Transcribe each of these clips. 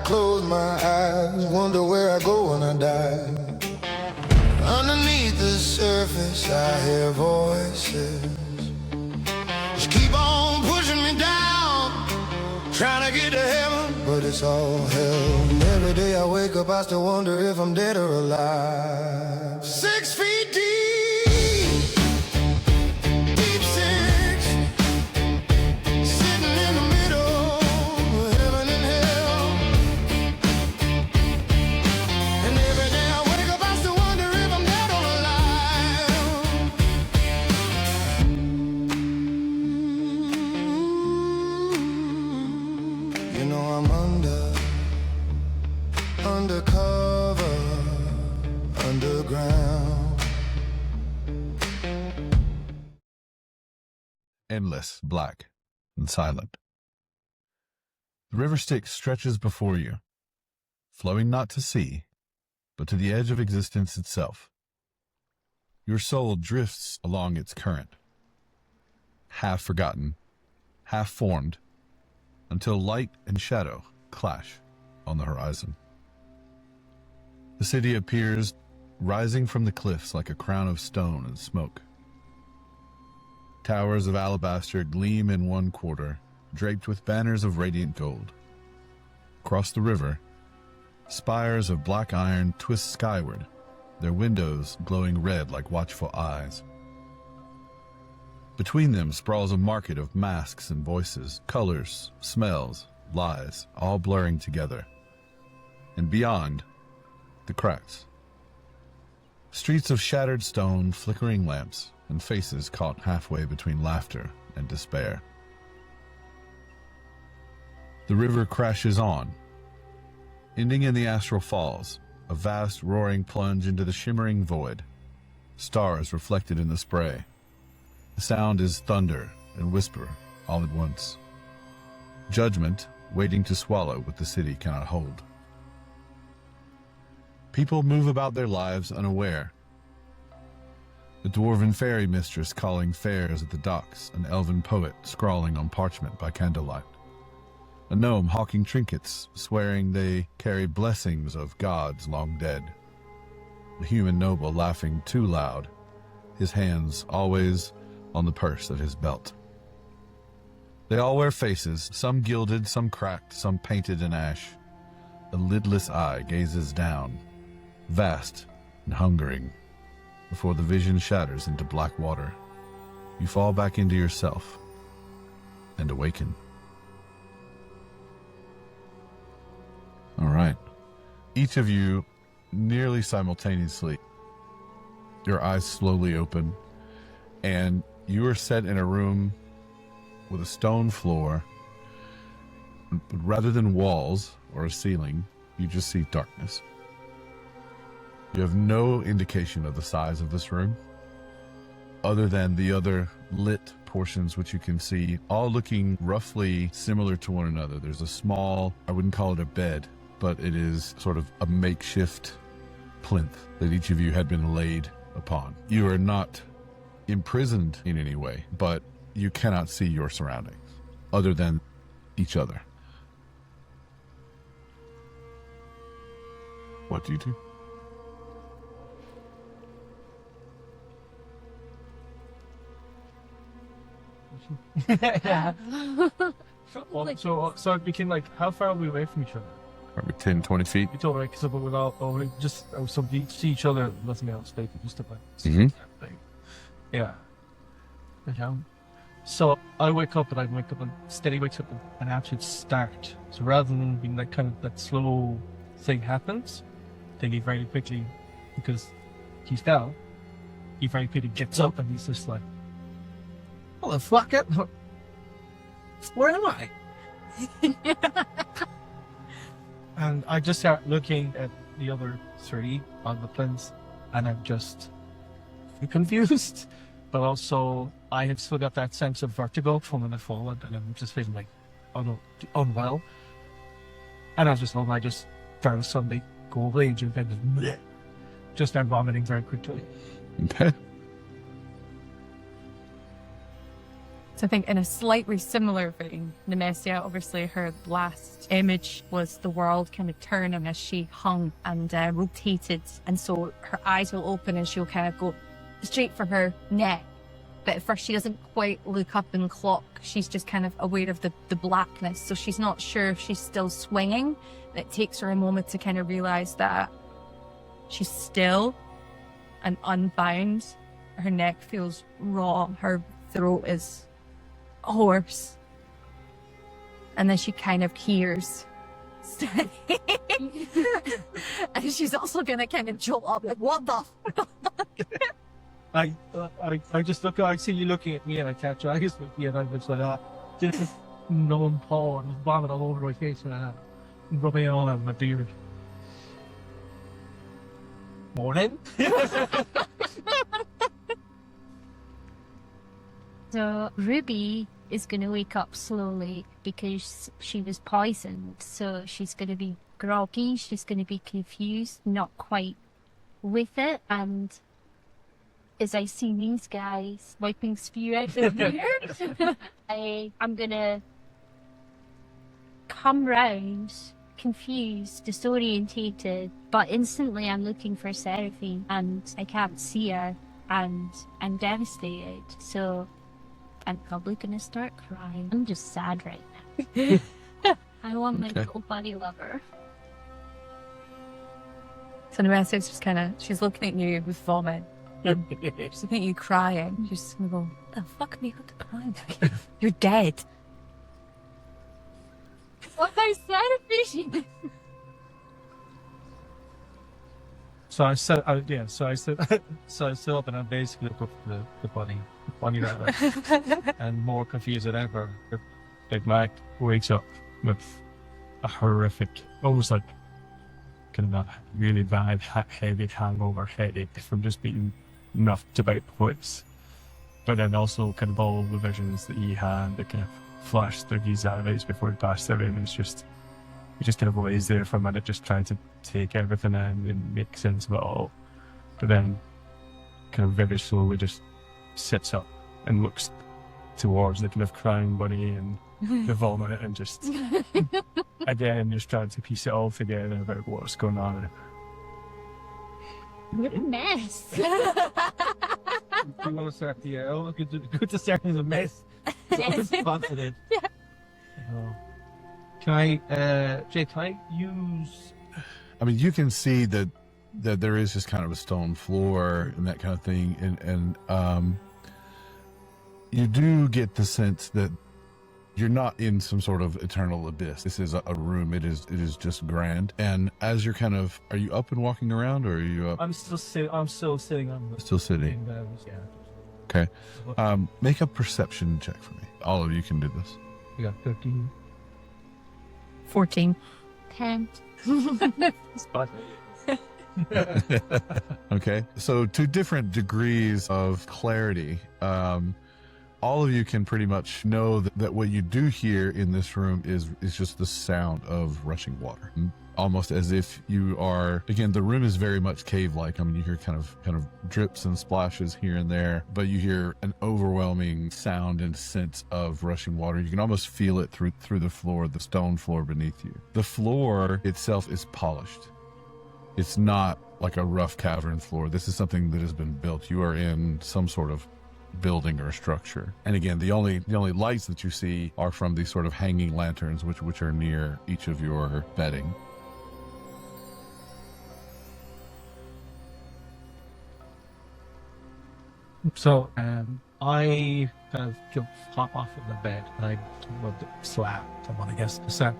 Close my eyes, wonder where I go when I die. Underneath the surface I hear voices just keep on pushing me down, trying to get to heaven, but it's all hell. And every day I wake up I still wonder if I'm dead or alive. 6 feet deep, deep six, sitting in the middle of heaven and hell. And every day I wake up I still wonder if I'm dead or alive. You know I'm undercover, underground. Endless, black, and silent. The river Styx stretches before you, flowing not to sea, but to the edge of existence itself. Your soul drifts along its current, half forgotten, half formed, until light and shadow clash on the horizon. The city appears rising from the cliffs like a crown of stone and smoke. Towers of alabaster gleam in one quarter, draped with banners of radiant gold. Across the river, spires of black iron twist skyward, their windows glowing red like watchful eyes. Between them sprawls a market of masks and voices, colors, smells, lies, all blurring together. And beyond, the cracks. Streets of shattered stone, flickering lamps, and faces caught halfway between laughter and despair. The river crashes on, ending in the astral falls, a vast roaring plunge into the shimmering void, stars reflected in the spray. The sound is thunder and whisper all at once. Judgment waiting to swallow what the city cannot hold. People move about their lives unaware. The dwarven fairy mistress calling fares at the docks, an elven poet scrawling on parchment by candlelight. A gnome hawking trinkets, swearing they carry blessings of gods long dead. The human noble laughing too loud, his hands always on the purse at his belt. They all wear faces, some gilded, some cracked, some painted in ash. A lidless eye gazes down, vast and hungering. Before the vision shatters into black water, you fall back into yourself and awaken. All right. Each of you, nearly simultaneously, your eyes slowly open, and you are set in a room with a stone floor. But rather than walls or a ceiling, you just see darkness. You have no indication of the size of this room, other than the other lit portions which you can see, all looking roughly similar to one another. There's a small, I wouldn't call it a bed, but it is sort of a makeshift plinth that each of you had been laid upon. You are not imprisoned in any way, but you cannot see your surroundings other than each other. What do you do? Yeah. So it became like, how far are we away from each other? Probably 10, 20 feet. It's all right, because we all just so we see each other, nothing else. They just about. Yeah. Okay. So I wake up and Steady wakes up and actually start. So rather than being that kind of that slow thing happens, then he very quickly, because he's down, he very quickly gets up and he's just like, "What the fuck? Where am I?" And I just start looking at the other three on the plinths, and I'm just confused, but also I have still got that sense of vertigo from when I fallen, and I'm just feeling like unwell. And I was just hoping I just very suddenly go away and just start vomiting very quickly. Okay. So I think in a slightly similar vein, Nemesia, obviously her last image was the world kind of turning as she hung and rotated. And so her eyes will open and she'll kind of go straight for her neck. But at first she doesn't quite look up and clock. She's just kind of aware of the blackness. So she's not sure if she's still swinging. It takes her a moment to kind of realize that she's still and unbound. Her neck feels raw. Her throat is hoarse. And then she kind of hears steady. And she's also going to kind of jolt up like, what the fuck? I just look, I see you looking at me and I catch your eyes with me and I'm just like, just numb paw and vomit all over my face and rubbing it all on my beard. Morning? So Ruby is going to wake up slowly because she was poisoned. So she's going to be groggy, she's going to be confused, not quite with it. And as I see these guys wiping spew out their beard, I'm going to come round, confused, disorientated, but instantly I'm looking for Seraphine and I can't see her and I'm devastated. So I'm probably gonna start crying. I'm just sad right now. I want my little buddy lover. So Nemesia's just kind of, she's looking at you with vomit. She's looking at you crying. She's just gonna go, the fuck me with the crying? You're dead. What I said, Fishy? So I sit up and I basically look up the bunny rabbit, and more confused than ever. Big Mac wakes up with a horrific, almost like kind of a really bad heavy hangover headache from just being knocked about the place. But then also kind of all the visions that he had that kind of flashed through his eyes before he passed away, and he just kind of lays there for a minute just trying to take everything in and make sense of it all. But then kind of very slowly just sits up and looks towards the kind of crying bunny and the vomit and just again just trying to piece it all together about what's going on. What a mess. You want to start the good to start as a mess. Yes. Confident. Yeah. Can I, Jay, can I use... I mean, you can see that there is just kind of a stone floor and that kind of thing, and you do get the sense that you're not in some sort of eternal abyss. This is a room. It is just grand. And as you're kind of, are you up and walking around, or are you up? I'm still sitting on the... Still sitting. Yeah. Okay. Make a perception check for me. All of you can do this. We got 13. 14. 10. Spot. Okay. So to different degrees of clarity, all of you can pretty much know that what you do hear in this room is just the sound of rushing water. Almost as if you are, again, the room is very much cave-like. I mean, you hear kind of drips and splashes here and there, but you hear an overwhelming sound and sense of rushing water. You can almost feel it through the floor, the stone floor beneath you. The floor itself is polished. It's not like a rough cavern floor. This is something that has been built. You are in some sort of building or structure. And again, the only lights that you see are from these sort of hanging lanterns, which are near each of your bedding. So, I kind of hop off of the bed and I slap someone, I guess, start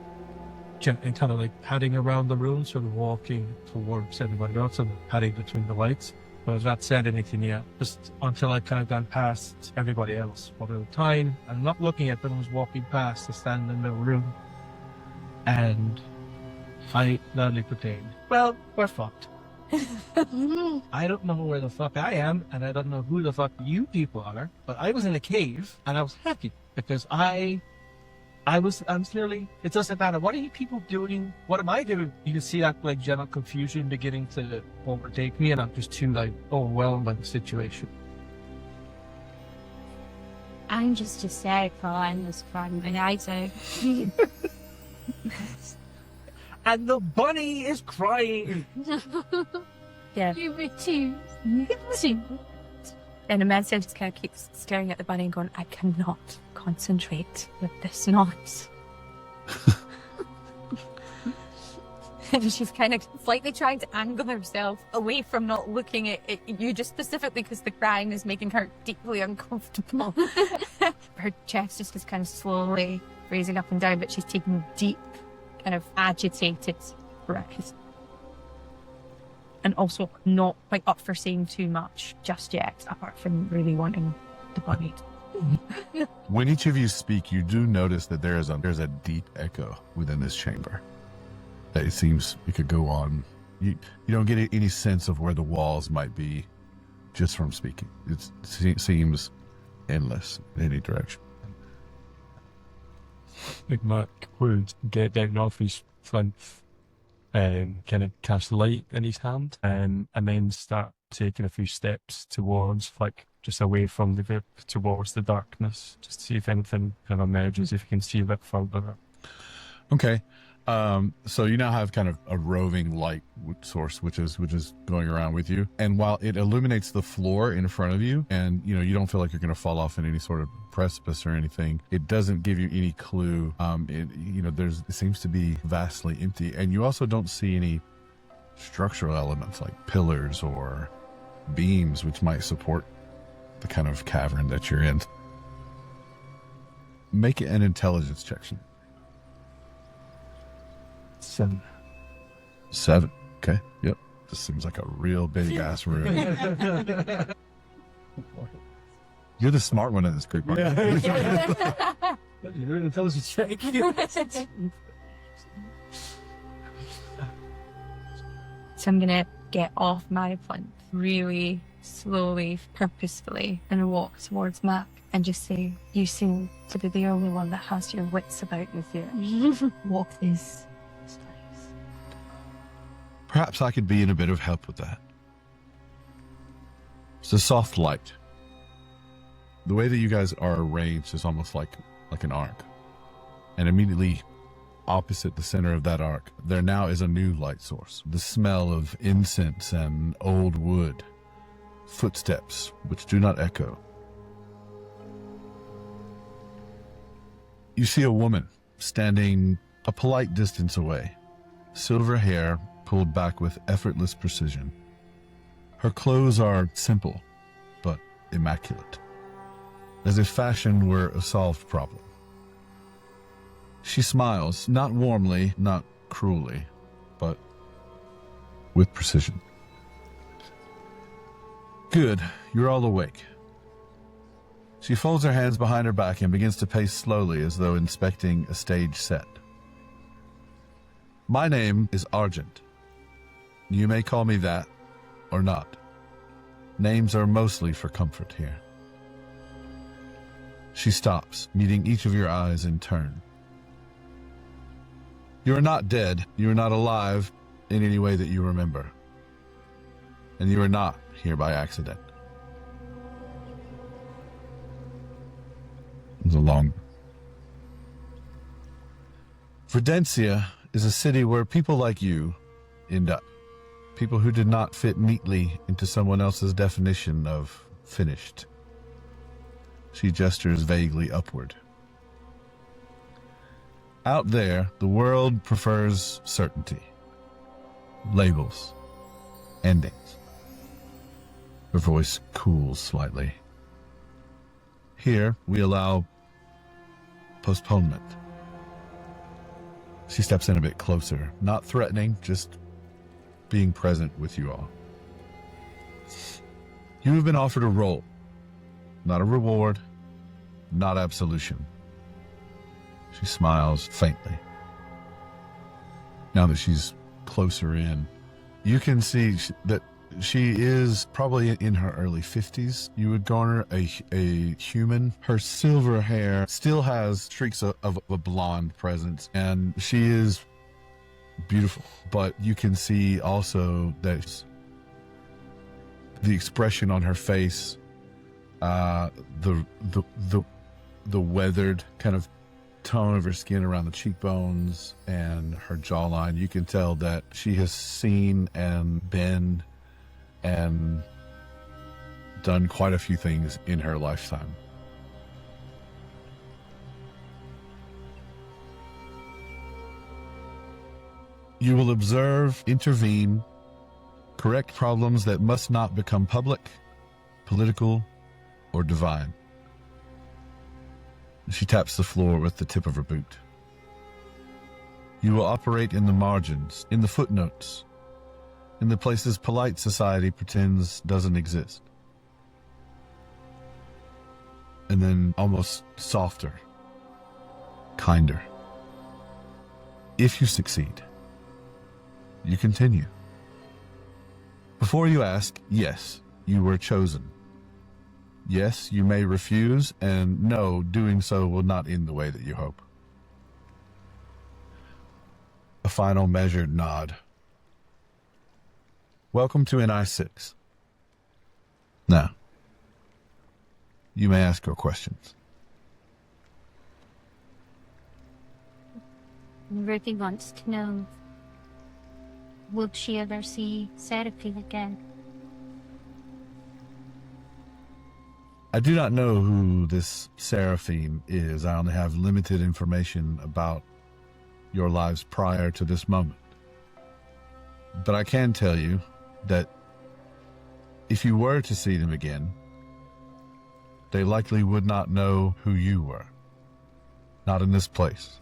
gently kind of like padding around the room, sort of walking towards everybody else and padding between the lights. But I've not said anything yet, just until I've kind of gone past everybody else. One at a time, I'm not looking at them, I was walking past, I stand in the room, and I loudly proclaimed, well, we're fucked. I don't know where the fuck I am, and I don't know who the fuck you people are, but I was in a cave, and I was happy, because I was clearly, it doesn't matter. What are you people doing? What am I doing? You can see that, like, general confusion beginning to overtake me, and I'm just too, like, overwhelmed by the situation. I'm just hysterical. I'm just crying my eyes out. And the bunny is crying! Yeah. You were too. You too. And Immensity just kind of keeps staring at the bunny and going, I cannot concentrate with this noise. And she's kind of slightly trying to angle herself away from not looking at you, just specifically because the crying is making her deeply uncomfortable. Her chest just is kind of slowly raising up and down, but she's taking deep, kind of agitated breaths. And also not quite up for saying too much just yet, apart from really wanting the bunny. When each of you speak, you do notice that there's a deep echo within this chamber. That it seems it could go on. You don't get any sense of where the walls might be just from speaking. It seems endless in any direction. Big Mac would get down off his flint and kind of cast light in his hand, and then start taking a few steps towards, like, just away from the vape, towards the darkness, just to see if anything kind of emerges, if you can see a bit further. Okay. So you now have kind of a roving light source, which is going around with you. And while it illuminates the floor in front of you, and you don't feel like you're going to fall off in any sort of precipice or anything, it doesn't give you any clue. It seems to be vastly empty, and you also don't see any structural elements like pillars or beams which might support the kind of cavern that you're in. Make an intelligence check. 7. 7. Okay. Yep. This seems like a real big ass room. You're the smart one in this group. Aren't you? You're an intelligence check. So I'm gonna get off my plinth really slowly, purposefully, and walk towards Mac and just say, you seem to be the only one that has your wits about you here. Walk this. Perhaps I could be in a bit of help with that. It's a soft light. The way that you guys are arranged is almost like an arc. And immediately opposite the center of that arc, there now is a new light source. The smell of incense and old wood. Footsteps which do not echo. You see a woman standing a polite distance away. Silver hair pulled back with effortless precision. Her clothes are simple, but immaculate, as if fashion were a solved problem. She smiles, not warmly, not cruelly, but with precision. Good, you're all awake. She folds her hands behind her back and begins to pace slowly as though inspecting a stage set. My name is Argent. You may call me that, or not. Names are mostly for comfort here. She stops, meeting each of your eyes in turn. You are not dead. You are not alive in any way that you remember. And you are not here by accident. It was a long... Verdencia is a city where people like you end up. People who did not fit neatly into someone else's definition of finished. She gestures vaguely upward. Out there, the world prefers certainty. Labels. Endings. Her voice cools slightly. Here, we allow postponement. She steps in a bit closer, not threatening, just being present with you all. You have been offered a role, not a reward, not absolution. She smiles faintly. Now that she's closer in, You can see that she is probably in her early 50s. You would garner a human. Her silver hair still has streaks of a blonde presence, and she is beautiful. But you can see also that the expression on her face, the weathered kind of tone of her skin around the cheekbones and her jawline, you can tell that she has seen and been and done quite a few things in her lifetime. You will observe, intervene, correct problems that must not become public, political, or divine. She taps the floor with the tip of her boot. You will operate in the margins, in the footnotes, in the places polite society pretends doesn't exist. And then almost softer, kinder. If you succeed, you continue. Before you ask, yes, you were chosen. Yes, you may refuse, and no, doing so will not end the way that you hope. A final measured nod. Welcome to NI6. Now, you may ask your questions. Ruby wants to know, will she ever see Seraphine again? I do not know who this Seraphine is. I only have limited information about your lives prior to this moment. But I can tell you that if you were to see them again, they likely would not know who you were. Not in this place.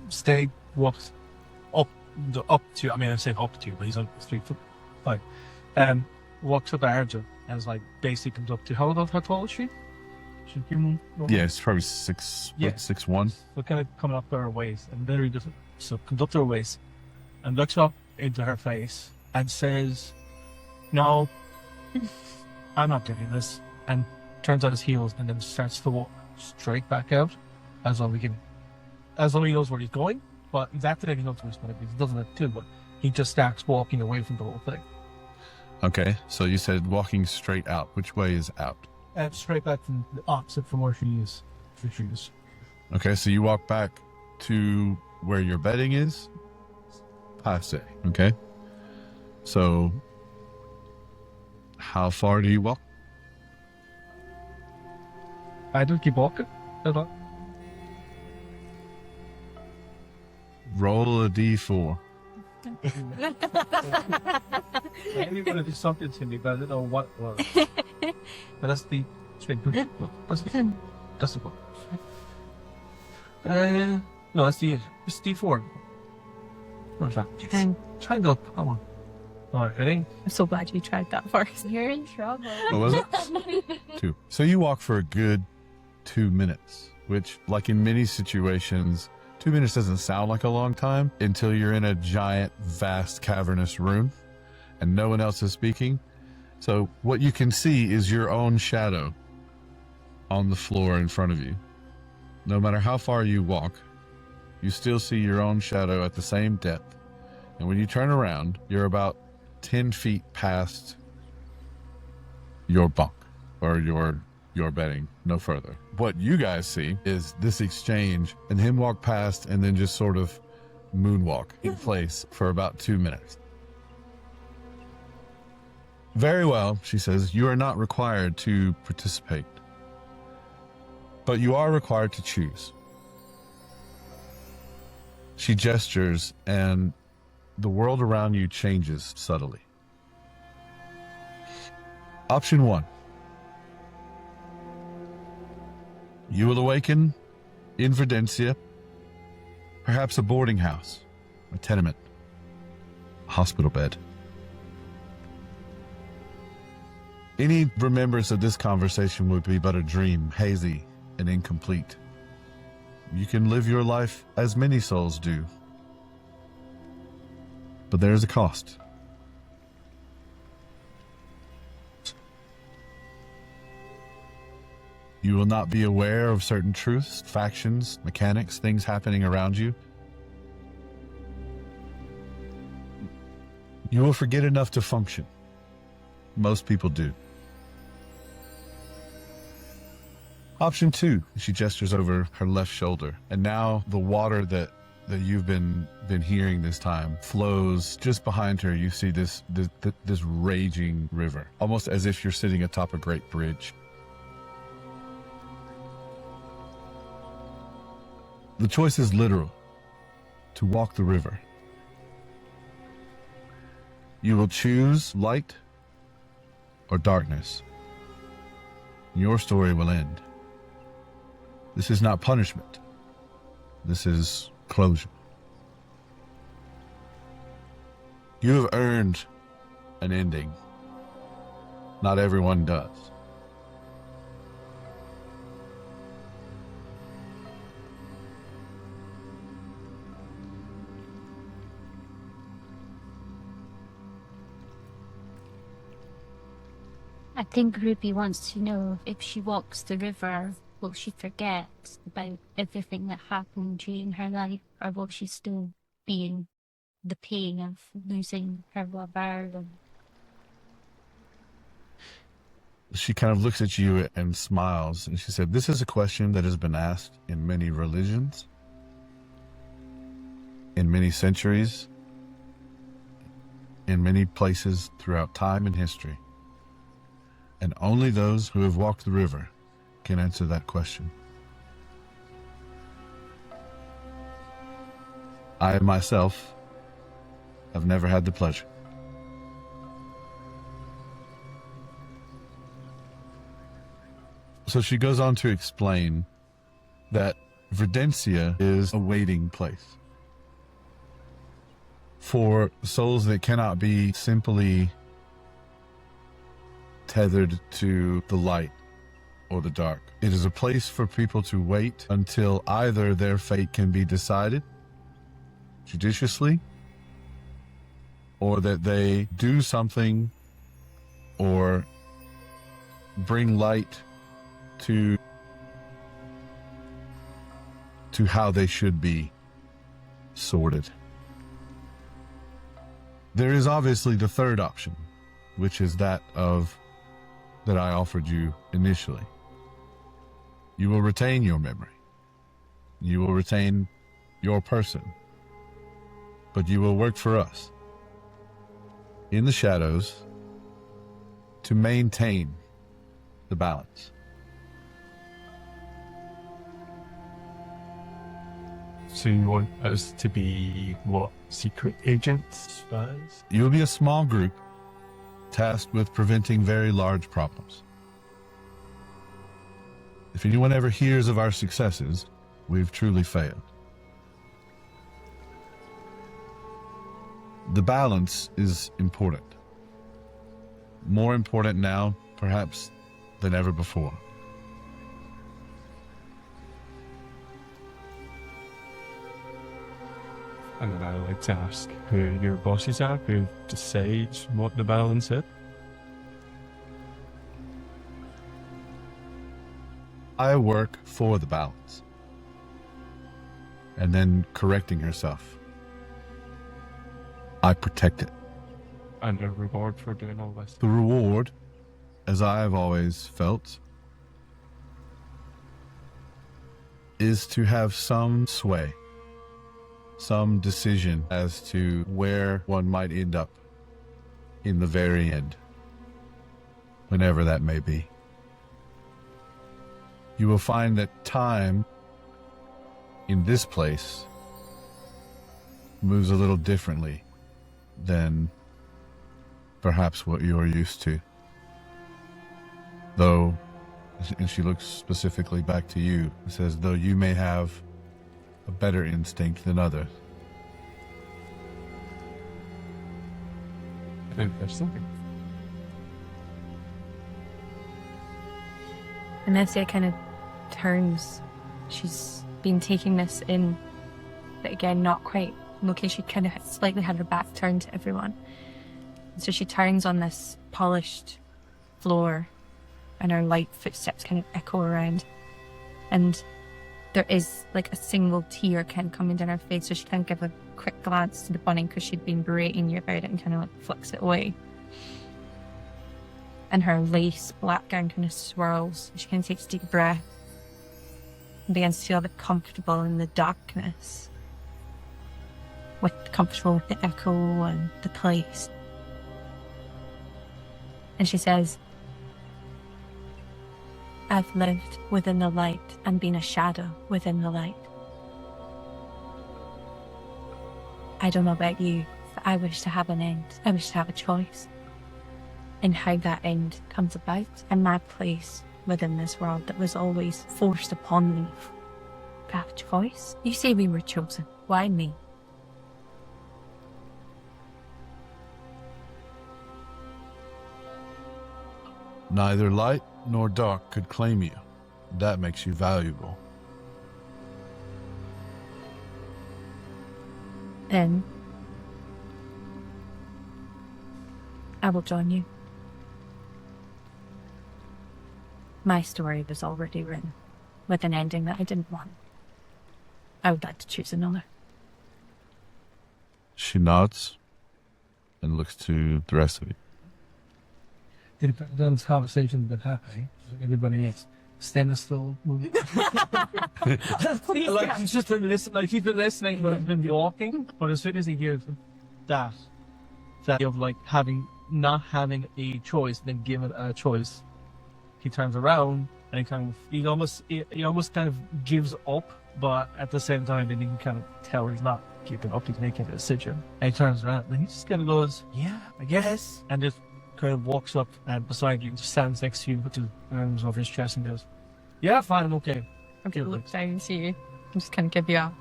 Stay walks up to, I mean, I say up to, but he's on 3'5". Walks up to Arja and is like, basically comes up to, how tall is she? Yeah, it's probably 6'1". So kind of coming up to her waist, and literally just comes up to her waist and looks up into her face and says, "No, I'm not doing this," and turns on his heels and then starts to walk straight back out, as though he knows where he's going. But he's acting he knows where he's going because he doesn't have to, but he just starts walking away from the whole thing. Okay, so you said walking straight out. Which way is out? Straight back from the opposite from where she is. Okay, so you walk back to where your bedding is? Passe. Okay. So, how far do you walk? I don't keep walking at all. Roll a d4. Maybe want to do something to me, but I don't know what it was. But that's the that's the book. No, that's the D4. What's that? Try and go. Come on. All right, ready? I'm so glad you tried that first. You're in trouble. What was it? 2. So you walk for a good 2 minutes, which, like in many situations, 2 minutes doesn't sound like a long time until you're in a giant, vast, cavernous room and no one else is speaking. So what you can see is your own shadow on the floor in front of you. No matter how far you walk, you still see your own shadow at the same depth. And when you turn around, you're about 10 feet past your bunk or your bedding, no further. What you guys see is this exchange and him walk past and then just sort of moonwalk in place for about 2 minutes. Very well, she says, you are not required to participate, but you are required to choose. She gestures and the world around you changes subtly. Option 1. You will awaken in Verdencia, perhaps a boarding house, a tenement, a hospital bed. Any remembrance of this conversation would be but a dream, hazy and incomplete. You can live your life as many souls do. But there is a cost. You will not be aware of certain truths, factions, mechanics, things happening around you. You will forget enough to function. Most people do. Option 2, she gestures over her left shoulder, and now the water that you've been hearing this time flows just behind her. You see this raging river, almost as if you're sitting atop a great bridge. The choice is literal, to walk the river. You will choose light or darkness. Your story will end. This is not punishment. This is closure. You have earned an ending. Not everyone does. I think Ruby wants to know if she walks the river, will she forget about everything that happened during her life, or will she still be in the pain of losing her lover? She kind of looks at you and smiles, and she said, "This is a question that has been asked in many religions, in many centuries, in many places throughout time and history. And only those who have walked the river can answer that question. I myself have never had the pleasure." So she goes on to explain that Verdencia is a waiting place for souls that cannot be simply tethered to the light or the dark. It is a place for people to wait until either their fate can be decided judiciously, or that they do something or bring light to how they should be sorted. There is obviously the third option, which is that I offered you initially. You will retain your memory. You will retain your person. But you will work for us in the shadows to maintain the balance. So you want us to be, what, secret agents, spies? You will be a small group tasked with preventing very large problems. If anyone ever hears of our successes, we've truly failed. The balance is important. More important now, perhaps, than ever before. And then I like to ask who your bosses are, who decides what the balance is. I work for the balance. And then correcting herself. I protect it. And a reward for doing all this. The reward, as I have always felt, is to have some sway, some decision as to where one might end up in the very end, whenever that may be. You will find that time in this place moves a little differently than perhaps what you're used to. Though, and she looks specifically back to you, and says, though you may have a better instinct than others. Interesting. Anestia kind of turns. She's been taking this in, but again, not quite. Okay, she kind of slightly had her back turned to everyone. So she turns on this polished floor and her light footsteps kind of echo around. And there is like a single tear kind of coming down her face. So she kind of gives a quick glance to the bunny because she'd been berating you about it and kind of like flicks it away. And her lace black gown kind of swirls. She kind of takes a deep breath and begins to feel a bit comfortable in the darkness. Comfortable with the echo and the place. And she says, I've lived within the light and been a shadow within the light. I don't know about you, but I wish to have an end. I wish to have a choice in how that end comes about and my place within this world that was always forced upon me. To have a choice? You say we were chosen. Why me? Neither light nor dark could claim you. That makes you valuable. Then I will join you. My story was already written, with an ending that I didn't want. I would like to choose another. She nods and looks to the rest of you. Did it done this conversation been happening? Everybody else standing still, moving. Like he's just been listening. Like he's been listening, but been walking. But as soon as he hears that of like not having a choice, then given a choice, he turns around and he almost kind of gives up, but at the same time, then you can kind of tell he's not keeping up. He's making a decision, and he turns around and he just kind of goes, "Yeah, I guess," and just kind of walks up and beside you, just stands next to you, puts his arms over his chest and goes, "Yeah, fine, I'm okay." Okay, look down to you. I'm just kind of give you a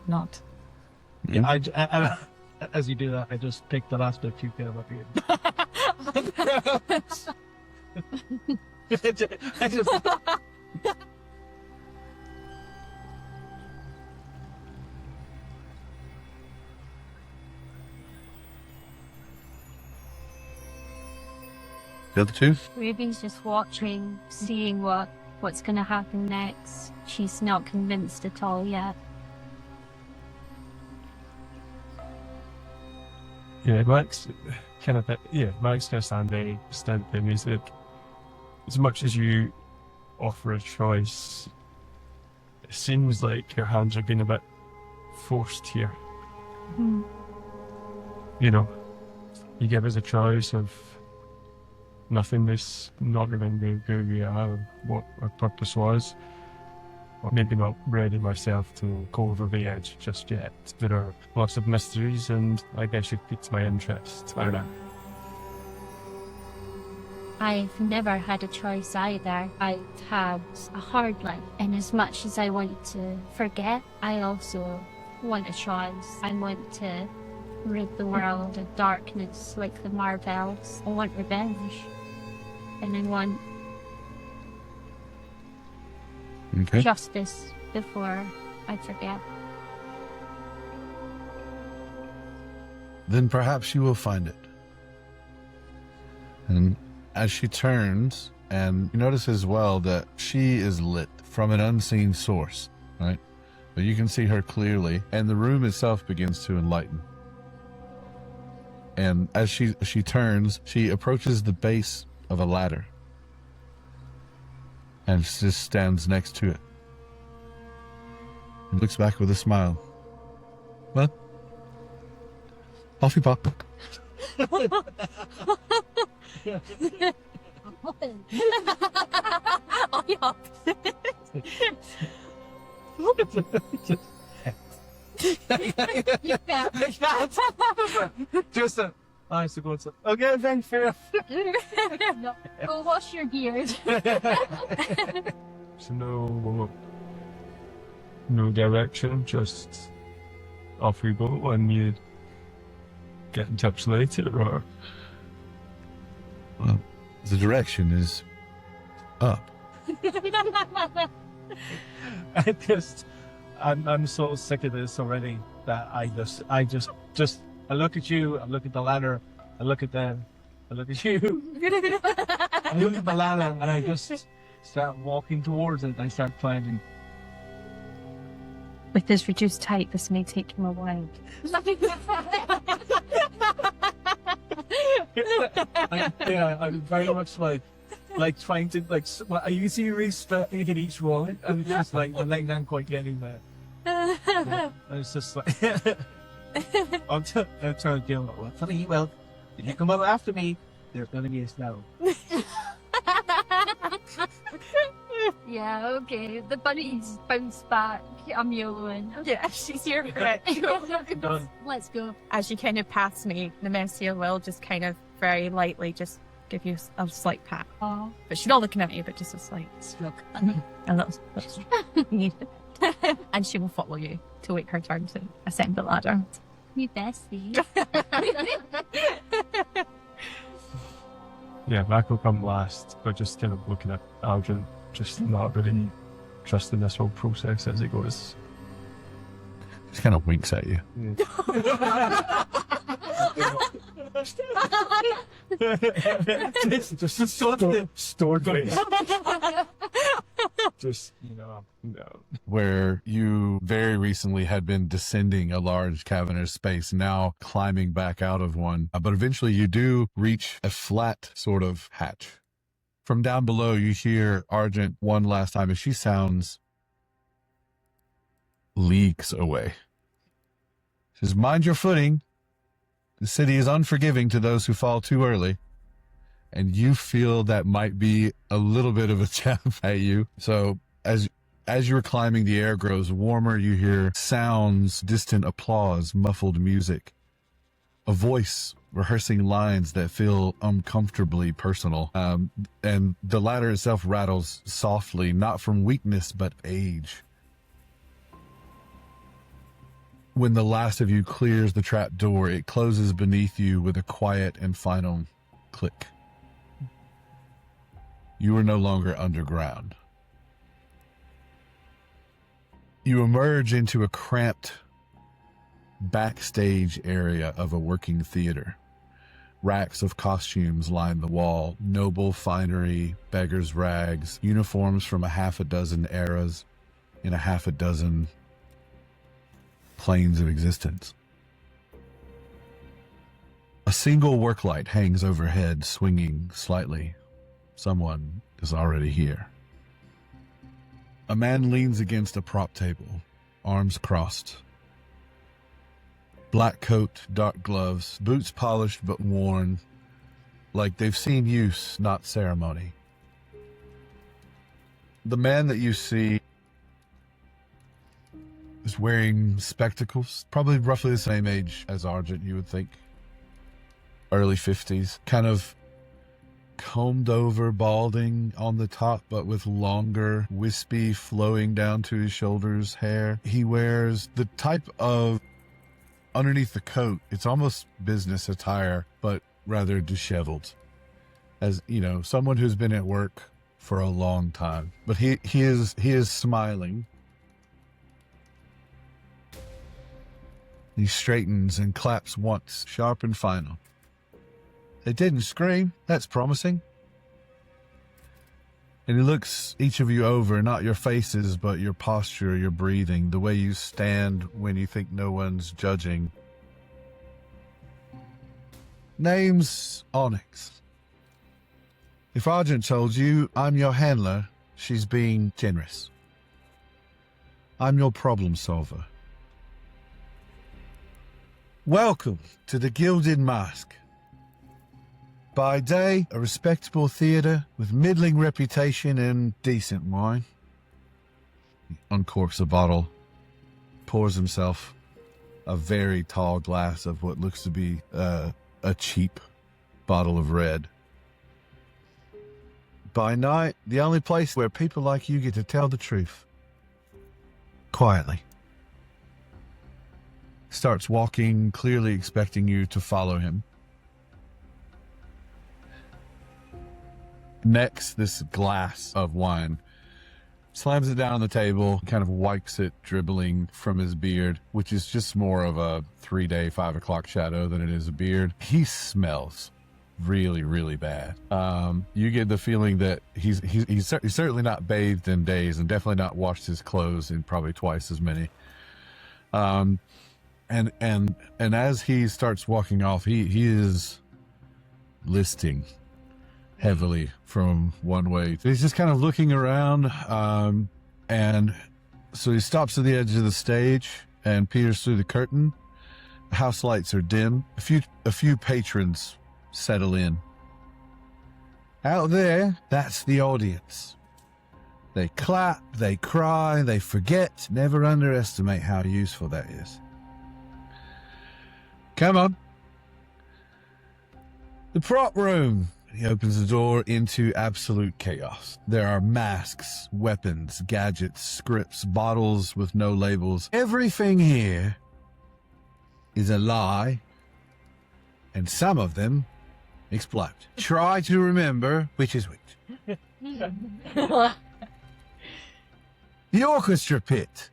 nod. Yeah, I, as you do that, I just pick the last bit of puke out of my beard. I just... The other two? Ruby's just watching, seeing what's going to happen next. She's not convinced at all yet. Yeah, Max kind of stand there, and is that as much as you offer a choice, it seems like your hands are being a bit forced here. Mm. You know, you give us a choice of nothingness, not remembering who we are and what our purpose was, or maybe not ready myself to go over the edge just yet. There are lots of mysteries, and I guess it piques my interest. I don't know. I've never had a choice either. I've had a hard life, and as much as I want to forget, I also want a choice. I want to rid the world of darkness like the Marvels. I want revenge. And I want justice before I forget. Then perhaps you will find it. And as she turns, and you notice as well that she is lit from an unseen source, right? But you can see her clearly, and the room itself begins to enlighten. And as she turns, she approaches the base of a ladder and just stands next to it and looks back with a smile. Well, off you pop. Just a nice to go to. Okay, thanks for No, go wash your beard. So no direction, just off we go, and you get in touch later, or? Well, the direction is up. I'm so sick of this already that I look at you, I look at the ladder, I look at them, I look at you, I look at the ladder, and I just start walking towards it. I start climbing. With his reduced height, this may take him a while. I'm very much like trying to you see me in each one, and just like I'm quite getting there. And it's just like I'm trying to deal with it. Funny, well, if you come up after me, there's gonna be a snow. Yeah, okay. The bunnies bounce back. I'm yelling. Yeah, she's here for it. Done. Let's go. As you kind of pass me, Nemesia will just kind of very lightly just give you a slight pat. Oh, But she's not looking at you, but just a slight look. a little. And she will follow you to wait her turn to ascend the ladder. You bestie. Yeah, Mac will come last, but just kind of looking at Argent, just not really trusting this whole process as it goes. Just kind of winks at you. Just a sort of stored face. Just, no. Where you very recently had been descending a large cavernous space, now climbing back out of one. But eventually you do reach a flat sort of hatch. From down below, you hear Argent one last time, and she sounds leagues away. She says, "Mind your footing. The city is unforgiving to those who fall too early." And you feel that might be a little bit of a jab at you. So as you're climbing, the air grows warmer. You hear sounds, distant applause, muffled music, a voice rehearsing lines that feel uncomfortably personal. And the ladder itself rattles softly, not from weakness, but age. When the last of you clears the trap door, it closes beneath you with a quiet and final click. You are no longer underground. You emerge into a cramped backstage area of a working theater. Racks of costumes line the wall, noble finery, beggars' rags, uniforms from a half a dozen eras in a half a dozen planes of existence. A single work light hangs overhead, swinging slightly. Someone is already here. A man leans against a prop table, arms crossed. Black coat, dark gloves, boots polished but worn, like they've seen use, not ceremony. The man that you see is wearing spectacles, probably roughly the same age as Argent, you would think. Early 50s, kind of combed over, balding on the top, but with longer, wispy, flowing down to his shoulders hair. He wears the type of, underneath the coat, it's almost business attire, but rather disheveled. As, you know, someone who's been at work for a long time. But he is smiling. He straightens and claps once, sharp and final. They didn't scream. That's promising. And he looks each of you over, not your faces, but your posture, your breathing, the way you stand when you think no one's judging. Name's Onyx. If Argent told you I'm your handler, she's being generous. I'm your problem solver. Welcome to the Gilded Mask. By day, a respectable theatre with middling reputation and decent wine. He uncorks a bottle, pours himself a very tall glass of what looks to be a cheap bottle of red. By night, the only place where people like you get to tell the truth. Quietly. Starts walking, clearly expecting you to follow him. Next, this glass of wine slams it down on the table, kind of wipes it dribbling from his beard, which is just more of a 3-day, 5 o'clock shadow than it is a beard. He smells really, really bad. You get the feeling that he's certainly not bathed in days and definitely not washed his clothes in probably twice as many. And as he starts walking off, he is listing heavily from one way. He's just kind of looking around, and so he stops at the edge of the stage and peers through the curtain. The house lights are dim. A few patrons settle in. Out there, that's the audience. They clap, they cry, they forget. Never underestimate how useful that is. Come on. The prop room. He opens the door into absolute chaos. There are masks, weapons, gadgets, scripts, bottles with no labels. Everything here is a lie, and some of them explode. Try to remember which is which. The orchestra pit.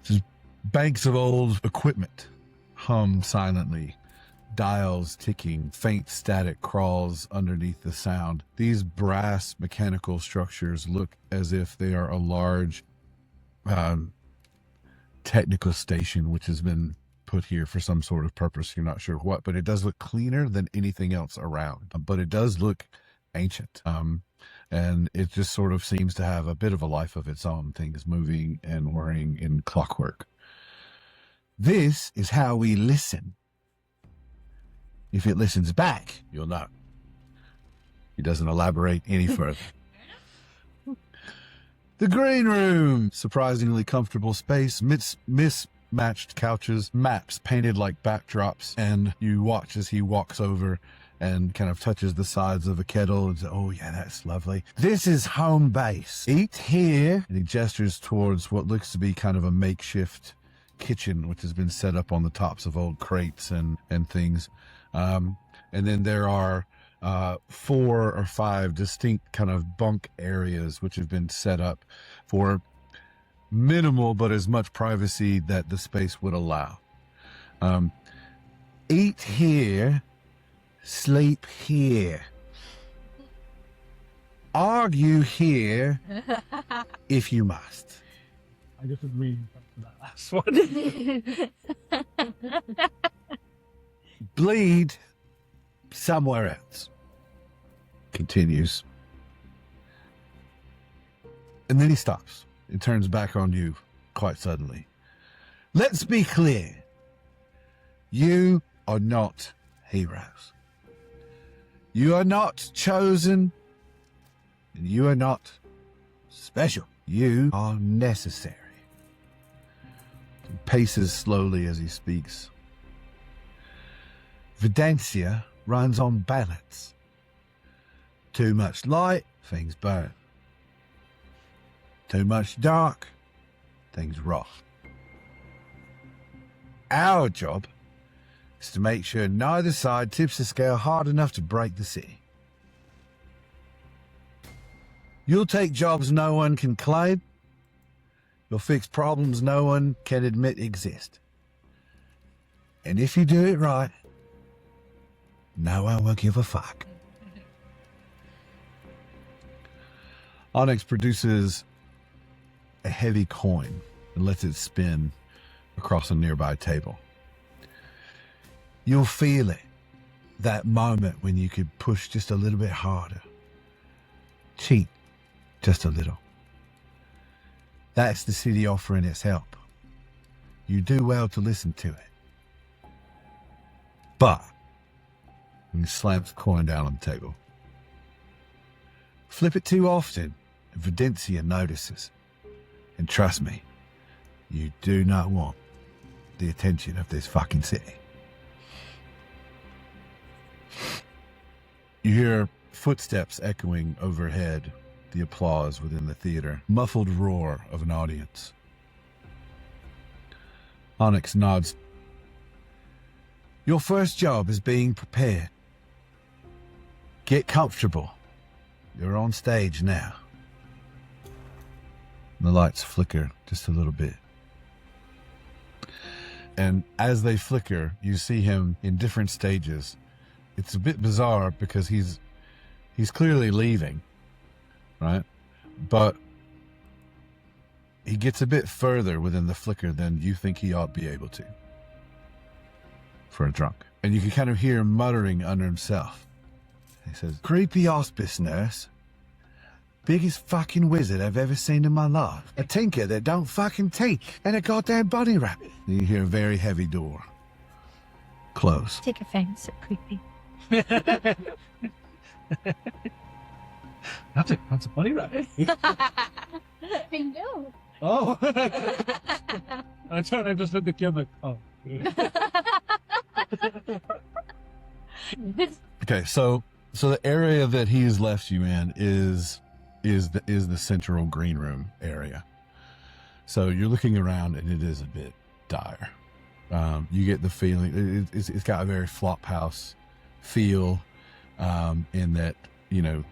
Just banks of old equipment hum silently. Dials ticking, faint static crawls underneath the sound. These brass mechanical structures look as if they are a large technical station which has been put here for some sort of purpose. You're not sure what, but it does look cleaner than anything else around. But it does look ancient. And it just sort of seems to have a bit of a life of its own, things moving and whirring in clockwork. This is how we listen. If it listens back, you'll know. He doesn't elaborate any further. The green room. Surprisingly comfortable space, mismatched couches, maps painted like backdrops, and you watch as he walks over and kind of touches the sides of a kettle and says, oh yeah, that's lovely. This is home base. Eat here. And he gestures towards what looks to be kind of a makeshift kitchen, which has been set up on the tops of old crates and things. And then there are 4 or 5 distinct kind of bunk areas which have been set up for minimal but as much privacy that the space would allow. Eat here, sleep here. Argue here if you must. I just agree with that last one. Bleed somewhere else. Continues. And then he stops. It turns back on you quite suddenly. Let's be clear. You are not heroes. You are not chosen. And you are not special. You are necessary. He paces slowly as he speaks. Vecteasy runs on balance. Too much light, things burn. Too much dark, things rot. Our job is to make sure neither side tips the scale hard enough to break the city. You'll take jobs no one can claim. You'll fix problems no one can admit exist. And if you do it right, no one will give a fuck. Onyx produces a heavy coin and lets it spin across a nearby table. You'll feel it, that moment when you could push just a little bit harder. Cheat just a little. That's the city offering its help. You do well to listen to it. But, and he slams the coin down on the table. Flip it too often, and Vecteasy notices. And trust me, you do not want the attention of this fucking city. You hear footsteps echoing overhead, the applause within the theater, muffled roar of an audience. Onyx nods. Your first job is being prepared. Get comfortable. You're on stage now. The lights flicker just a little bit. And as they flicker, you see him in different stages. It's a bit bizarre because he's clearly leaving, right? But he gets a bit further within the flicker than you think he ought to be able to for a drunk. And you can kind of hear him muttering under himself. He says, "Creepy hospice nurse. Biggest fucking wizard I've ever seen in my life. A tinker that don't fucking tink. And a goddamn bunny rabbit." And you hear a very heavy door close. Take offense at creepy. That's a funny rabbit. I know. Oh. I just looked at you like, oh. Okay, so the area that he's left you in is the central green room area. So you're looking around and it is a bit dire. You get the feeling it's got a very flop house feel, in that, you know,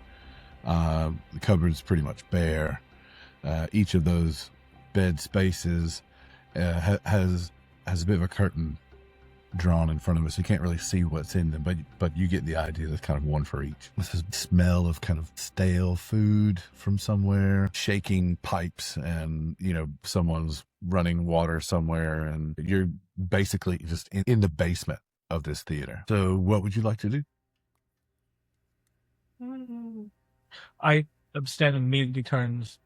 the cupboard's pretty much bare. Each of those bed spaces has a bit of a curtain drawn in front of us. You can't really see what's in them, but you get the idea. There's kind of one for each. This is smell of kind of stale food from somewhere, shaking pipes, and, you know, someone's running water somewhere, and you're basically just in the basement of this theater. So what would you like to do? I am standing immediately turns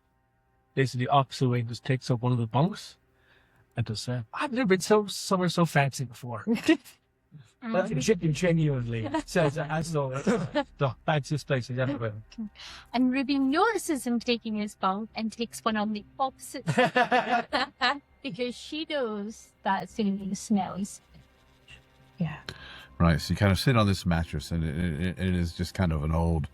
basically opposite way and just takes up one of the bunks and just said, "I've never been somewhere so fancy before." Genuinely says as though it's the fanciest place he's ever been. And Ruby notices him taking his bunk and takes one on the opposite side because she knows that's going to be the smellies. Yeah. Right, so you kind of sit on this mattress, and it is just kind of an old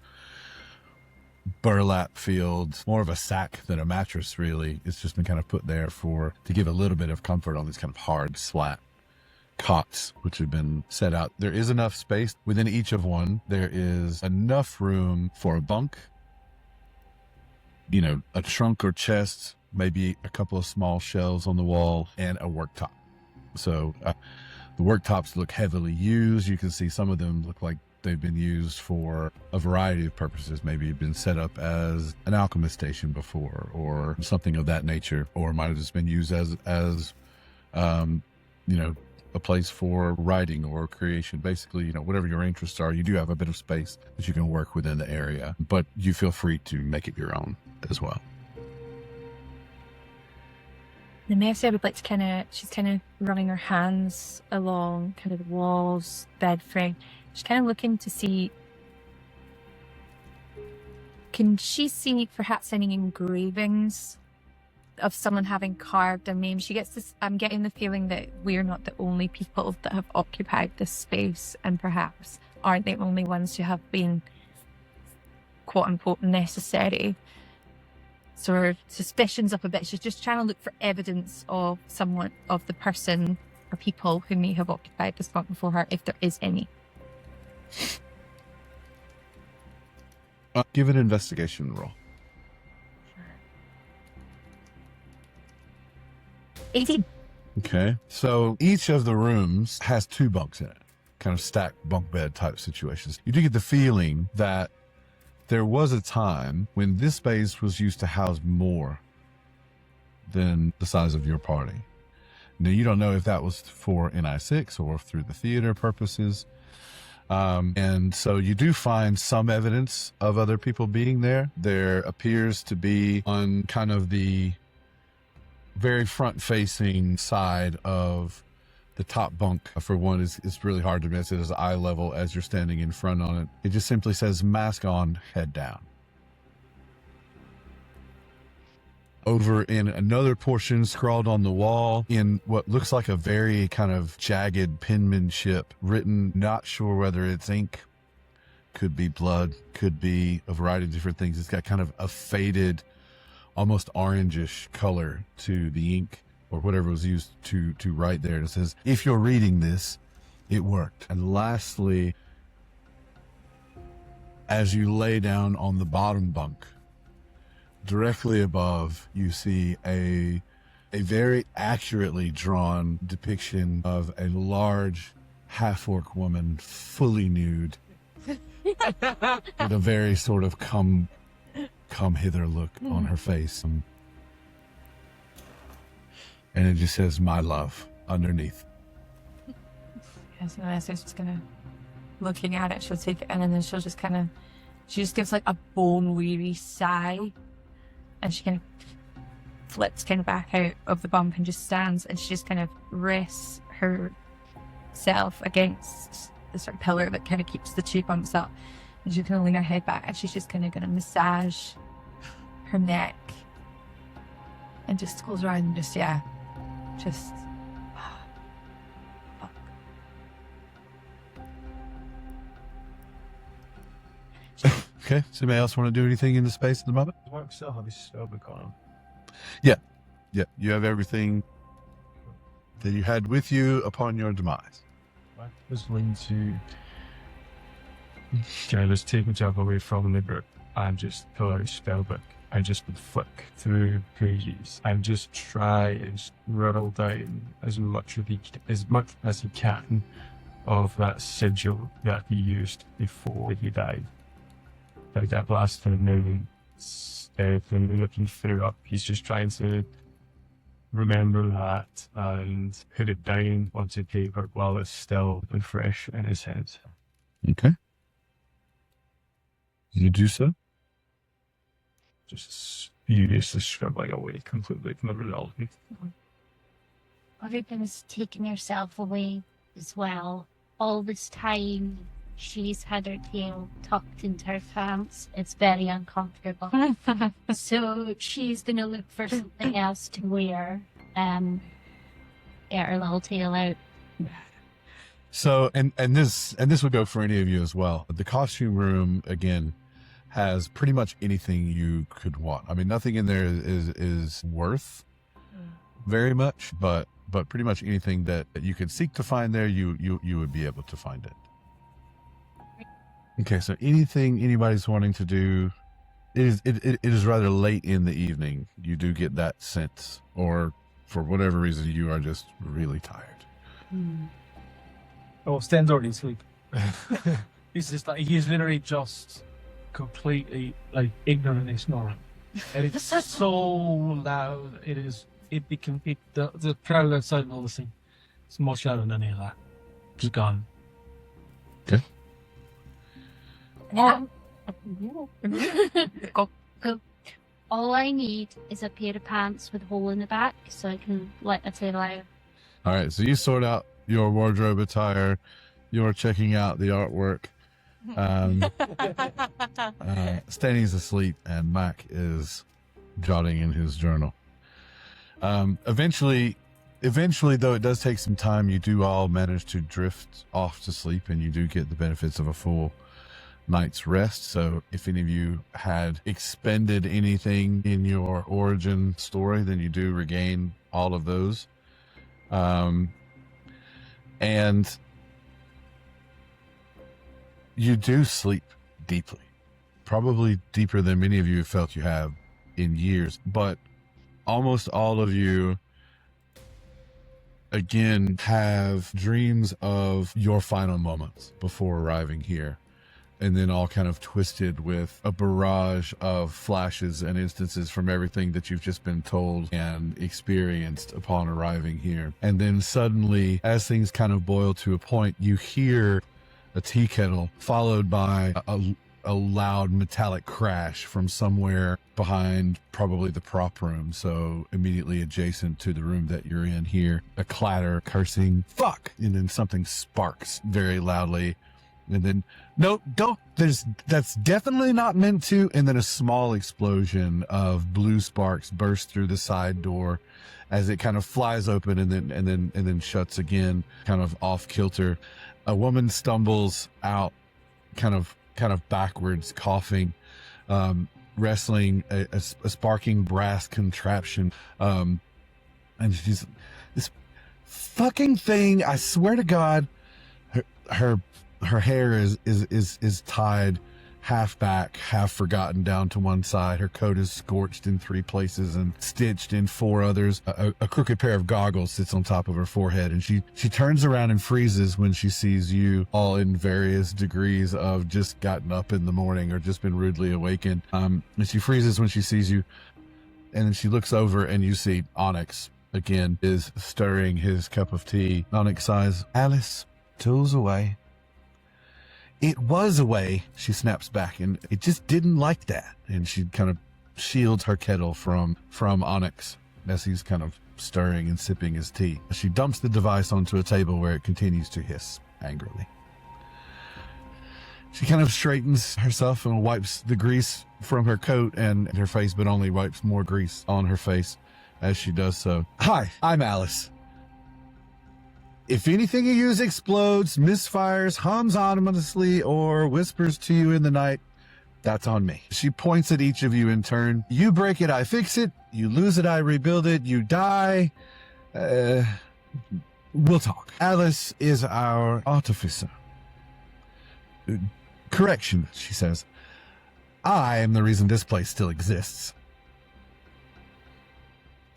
burlap field, more of a sack than a mattress, really. It's just been kind of put there to give a little bit of comfort on these kind of hard, flat cots, which have been set out. There is enough space within each of one. There is enough room for a bunk, you know, a trunk or chest, maybe a couple of small shelves on the wall, and a worktop. So the worktops look heavily used. You can see some of them look like they've been used for a variety of purposes. Maybe been set up as an alchemist station before, or something of that nature, or might have just been used as you know, a place for writing or creation. Basically, you know, whatever your interests are, you do have a bit of space that you can work within the area, but you feel free to make it your own as well. The Mercia would like to she's kind of running her hands along kind of the walls, bed frame. She's kind of looking to see, can she see perhaps any engravings of someone having carved a name? She gets this, I'm getting the feeling that we're not the only people that have occupied this space, and perhaps aren't the only ones who have been quote unquote necessary. So her suspicions up a bit. She's just trying to look for evidence of someone, of the person or people who may have occupied this spot before her, if there is any. Give an investigation roll. 18. Okay. So each of the rooms has 2 bunks in it, kind of stacked bunk bed type situations. You do get the feeling that there was a time when this space was used to house more than the size of your party. Now, you don't know if that was for NI6 or through the theater purposes. And so you do find some evidence of other people being there. There appears to be on kind of the very front-facing side of the top bunk, for one, is really hard to miss. It is eye level as you're standing in front on it. It just simply says mask on, head down. Over in another portion, scrawled on the wall in what looks like a very kind of jagged penmanship, written, not sure whether it's ink, could be blood, could be a variety of different things. It's got kind of a faded, almost orangish color to the ink, or whatever was used to write there. And it says, if you're reading this, it worked. And lastly, as you lay down on the bottom bunk, directly above, you see a very accurately drawn depiction of a large half-orc woman, fully nude, with a very sort of come hither look on her face. And it just says, "My love," underneath. Yeah, so Vanessa's just kind of looking at it. She'll take it in, and then she'll just she just gives like a bone-weary sigh, and she kind of flips kind of back out of the bump and just stands, and she just kind of rests herself against the sort of pillar that kind of keeps the two bumps up, and she's kind of lean her head back, and she's just kind of going to massage her neck, and just goes around and just fuck. Okay, does anybody else want to do anything in the space at the moment? Work still have his spellbook on him. Yeah, you have everything that you had with you upon your demise. I was going to just take myself away from the group and just pull out a spellbook and just flick through pages and just try and rattle down as much as he can of that sigil that he used before he died. Like that last moment, from looking through up, he's just trying to remember that and put it down onto paper while it's still fresh in his head. Okay. You do so? Just furiously scribbling away completely from the reality. Everything's taken herself away as well. All this time, she's had her tail tucked into her pants. It's very uncomfortable. So she's going to look for something else to wear. Get her little tail out. So, and this would go for any of you as well. The costume room, again, has pretty much anything you could want. I mean, nothing in there is worth very much, but pretty much anything that you could seek to find there, you would be able to find it. Okay, so anything anybody's wanting to do, it is rather late in the evening. You do get that sense, or for whatever reason, you are just really tired. Oh, Sten's already asleep. He's literally just completely ignorantly snoring. And it's so loud. It became the crowd outside and all the thing. It's more louder than any of that. Just gone. Okay. All I need is a pair of pants with a hole in the back so I can let the tail out. All right, so you sort out your wardrobe attire. You're checking out the artwork. Stanny's asleep, and Mac is jotting in his journal. Eventually, though it does take some time, you do all manage to drift off to sleep, and you do get the benefits of a full night's rest. So if any of you had expended anything in your origin story, then you do regain all of those. And you do sleep deeply, probably deeper than many of you have felt you have in years, but almost all of you again have dreams of your final moments before arriving here, and then all kind of twisted with a barrage of flashes and instances from everything that you've just been told and experienced upon arriving here. And then suddenly, as things kind of boil to a point, you hear a tea kettle followed by a loud metallic crash from somewhere behind probably the prop room, so immediately adjacent to the room that you're in here. A clatter, cursing, fuck, and then something sparks very loudly. And then, no, don't, that's definitely not meant to. And then a small explosion of blue sparks bursts through the side door as it kind of flies open and then shuts again, kind of off kilter. A woman stumbles out, kind of backwards, coughing, wrestling a sparking brass contraption. And she's, this fucking thing, I swear to God, her hair is tied half back, half forgotten down to one side. Her coat is scorched in 3 places and stitched in 4 others. A crooked pair of goggles sits on top of her forehead, and she turns around and freezes when she sees you, all in various degrees of just gotten up in the morning or just been rudely awakened. And she freezes when she sees you, and then she looks over and you see Onyx again is stirring his cup of tea. Onyx sighs, "Alice, tool's away." "It was away," she snaps back, "and it just didn't like that." And she kind of shields her kettle from Onyx as he's kind of stirring and sipping his tea. She dumps the device onto a table where it continues to hiss angrily. She kind of straightens herself and wipes the grease from her coat and her face, but only wipes more grease on her face as she does so. "Hi, I'm Alice. If anything you use explodes, misfires, hums ominously, or whispers to you in the night, that's on me." She points at each of you in turn. "You break it, I fix it. You lose it, I rebuild it. You die. We'll talk. Alice is our artificer. Correction," she says. "I am the reason this place still exists."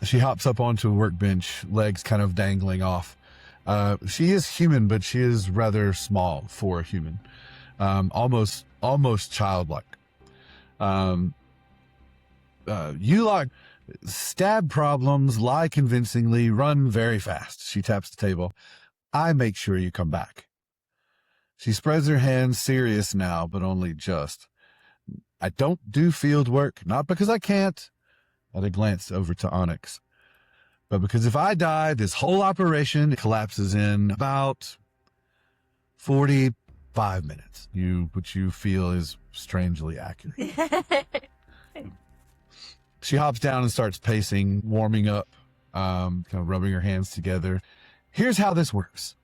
She hops up onto a workbench, legs kind of dangling off. She is human, but she is rather small for a human. Almost childlike. You like stab problems, lie convincingly, run very fast. She taps the table. "I make sure you come back." She spreads her hands, serious now, but only just. "I don't do field work, not because I can't," at a glance over to Onyx, "but because if I die, this whole operation collapses in about 45 minutes. Which you feel is strangely accurate." She hops down and starts pacing, warming up, kind of rubbing her hands together. "Here's how this works."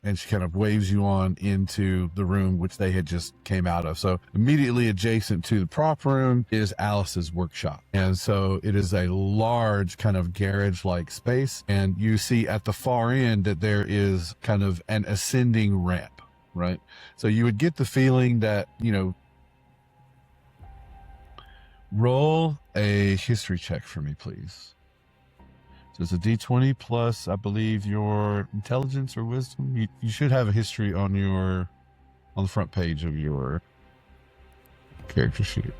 And she kind of waves you on into the room which they had just came out of. So immediately adjacent to the prop room is Alice's workshop. And so it is a large kind of garage-like space. And you see at the far end that there is kind of an ascending ramp, right? So you would get the feeling that, roll a history check for me, please. So it's a D20 plus, I believe, your intelligence or wisdom. You should have a history on the front page of your character sheet.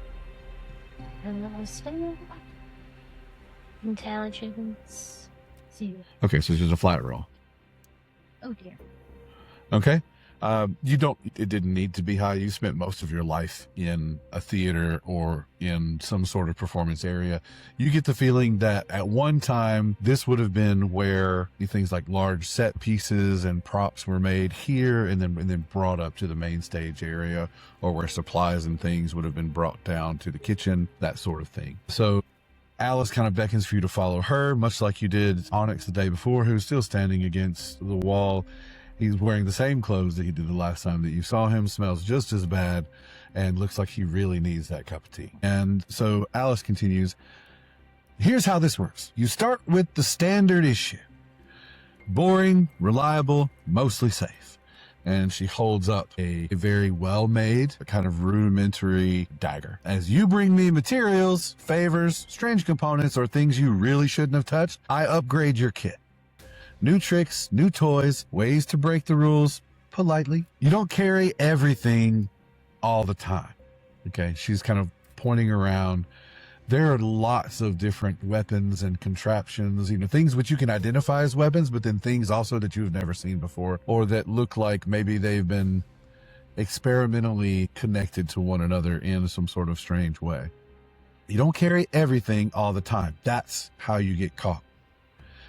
Intelligence 0. Okay, so it's just a flat roll. Oh dear. Okay. It didn't need to be high. You spent most of your life in a theater or in some sort of performance area. You get the feeling that at one time, this would have been where things like large set pieces and props were made here and then brought up to the main stage area, or where supplies and things would have been brought down to the kitchen, that sort of thing. So Alice kind of beckons for you to follow her, much like you did Onyx the day before, who's still standing against the wall. He's wearing the same clothes that he did the last time that you saw him, smells just as bad, and looks like he really needs that cup of tea. And so Alice continues, "Here's how this works. You start with the standard issue. Boring, reliable, mostly safe." And she holds up a very well-made, kind of rudimentary dagger. "As you bring me materials, favors, strange components, or things you really shouldn't have touched, I upgrade your kit. New tricks, new toys, ways to break the rules, politely. You don't carry everything all the time." Okay, she's kind of pointing around. There are lots of different weapons and contraptions, things which you can identify as weapons, but then things also that you've never seen before, or that look like maybe they've been experimentally connected to one another in some sort of strange way. You don't carry everything all the time. That's how you get caught.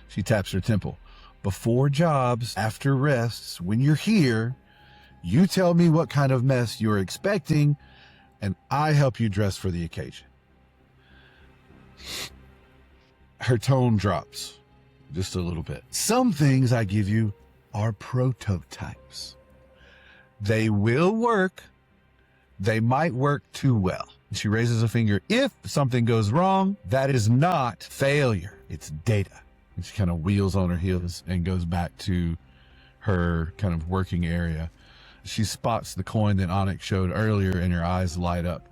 She taps her temple. Before jobs, after rests, when you're here, you tell me what kind of mess you're expecting, and I help you dress for the occasion. Her tone drops just a little bit. Some things I give you are prototypes. They will work. They might work too well. She raises a finger. If something goes wrong, that is not failure. It's data. And she kind of wheels on her heels and goes back to her kind of working area. she spots the coin that Onyx showed earlier, and her eyes light up.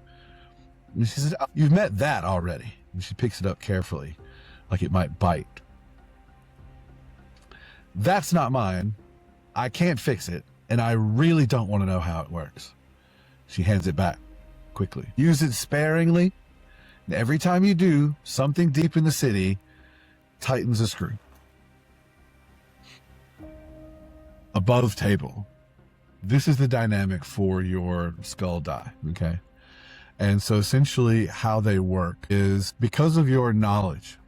And she says, "Oh, you've met that already." And she picks it up carefully, like it might bite. "That's not mine. I can't fix it, and I really don't want to know how it works." She hands it back quickly. "Use it sparingly. And every time you do, something deep in the city tightens a screw." Above table. This is the dynamic for your skull die, okay? And so essentially how they work is, because of your knowledge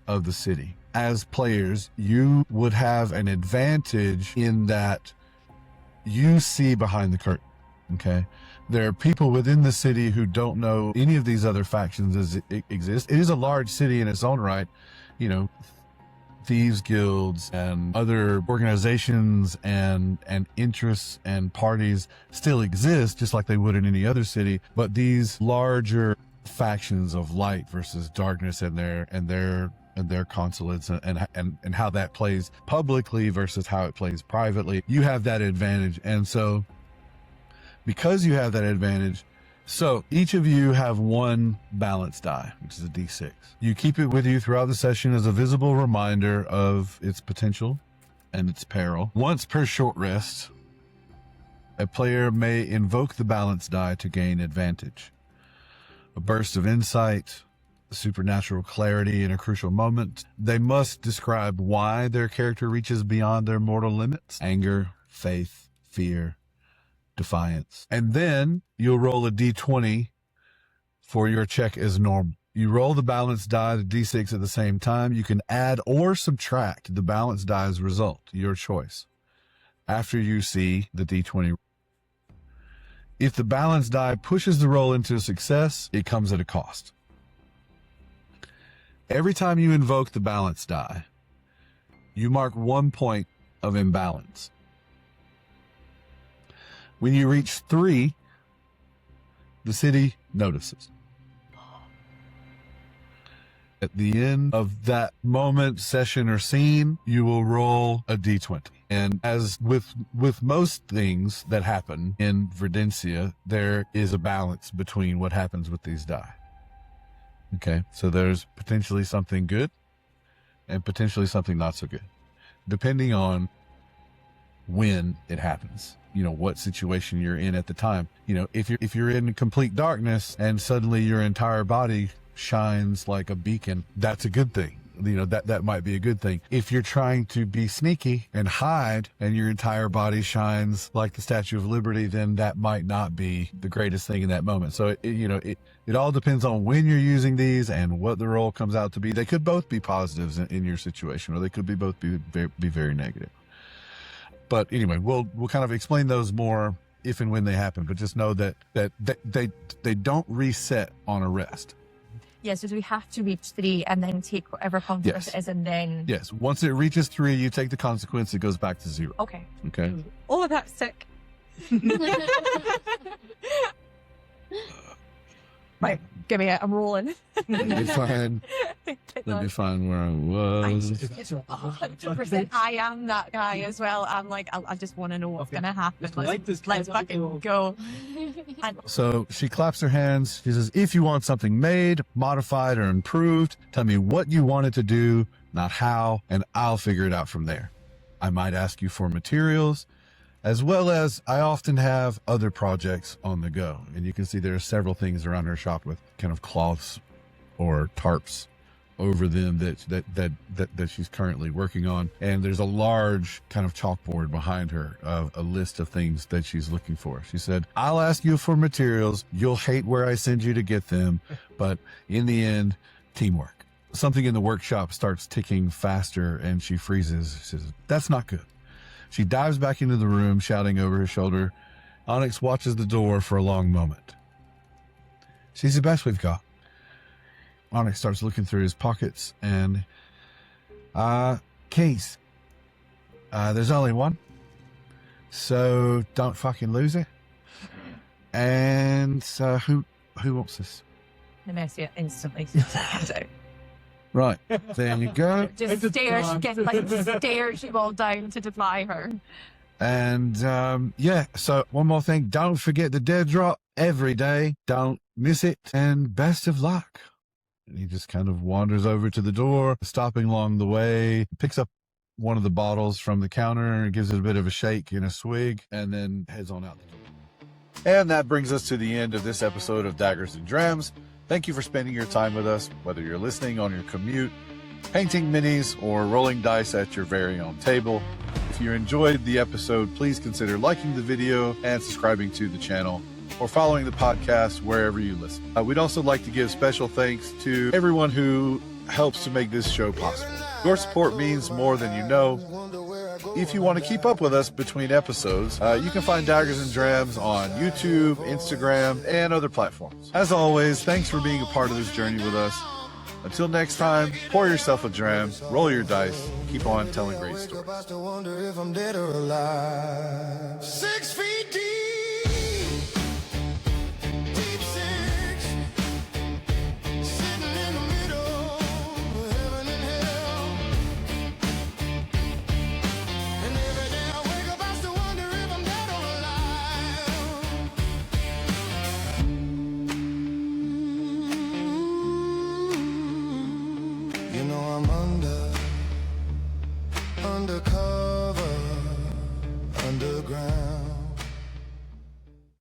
of the city, as players, you would have an advantage in that you see behind the curtain, okay? There are people within the city who don't know any of these other factions as it exist. It is a large city in its own right, you know, thieves guilds and other organizations and interests and parties still exist just like they would in any other city, but these larger factions of light versus darkness and their consulates and how that plays publicly versus how it plays privately, you have that advantage. And so because you have that advantage, so each of you have one balance die, which is a D6. You keep it with you throughout the session as a visible reminder of its potential and its peril. Once per short rest, a player may invoke the balance die to gain advantage. A burst of insight, supernatural clarity in a crucial moment. They must describe why their character reaches beyond their mortal limits. Anger, faith, fear, defiance. And then you'll roll a d20 for your check as normal. You roll the balance die, the d6 at the same time. You can add or subtract the balance die's result, your choice, after you see the d20. If the balance die pushes the roll into a success, it comes at a cost. Every time you invoke the balance die, you mark 1 point of imbalance. When you reach 3, the city notices. At the end of that moment, session, or scene, you will roll a d20. And as with most things that happen in Verdencia, there is a balance between what happens with these die. Okay, so there's potentially something good and potentially something not so good, depending on when it happens. You know, what situation you're in at the time. You know, if you're in complete darkness and suddenly your entire body shines like a beacon, that's a good thing. You know, that might be a good thing. If you're trying to be sneaky and hide and your entire body shines like the Statue of Liberty, then that might not be the greatest thing in that moment. So it all depends on when you're using these and what the roll comes out to be. They could both be positives in your situation, or they could both be very negative. But anyway, we'll kind of explain those more if and when they happen. But just know that they don't reset on a rest. Yes, so we have to reach 3 and then take whatever consequence it is, and then... Yes, once it reaches 3, you take the consequence, it goes back to 0. Okay. Okay. Oh, that's sick. Right, give me it, I'm rolling. Let me find where I was. 100% I am that guy as well. I'm like, I just want to know what's going to happen. Let's fucking go. So she claps her hands. She says, if you want something made, modified, or improved, tell me what you want it to do, not how, and I'll figure it out from there. I might ask you for materials, as well as I often have other projects on the go. And you can see there are several things around her shop with kind of cloths or tarps over them that she's currently working on. And there's a large kind of chalkboard behind her of a list of things that she's looking for. She said, I'll ask you for materials. You'll hate where I send you to get them, but in the end, teamwork. Something in the workshop starts ticking faster and she freezes. She says, that's not good. She dives back into the room, shouting over her shoulder. Onyx watches the door for a long moment. She's the best we've got. Onyx starts looking through his pockets and, keys. There's only one. So don't fucking lose it. And who wants this? Nemesia instantly. Right, there you go. Just stares you all down to defy her. And yeah, so one more thing. Don't forget the dead drop every day. Don't miss it. And best of luck. And he just kind of wanders over to the door, stopping along the way, picks up one of the bottles from the counter, gives it a bit of a shake and a swig, and then heads on out the door. And that brings us to the end of this episode of Daggers and Drams. Thank you for spending your time with us, whether you're listening on your commute, painting minis, or rolling dice at your very own table. If you enjoyed the episode, please consider liking the video and subscribing to the channel, or following the podcast wherever you listen. We'd also like to give special thanks to everyone who helps to make this show possible. Your support means more than you know. If you want to keep up with us between episodes, you can find Daggers and Drams on YouTube, Instagram, and other platforms. As always, thanks for being a part of this journey with us. Until next time, pour yourself a dram, roll your dice, keep on telling great stories. 6 feet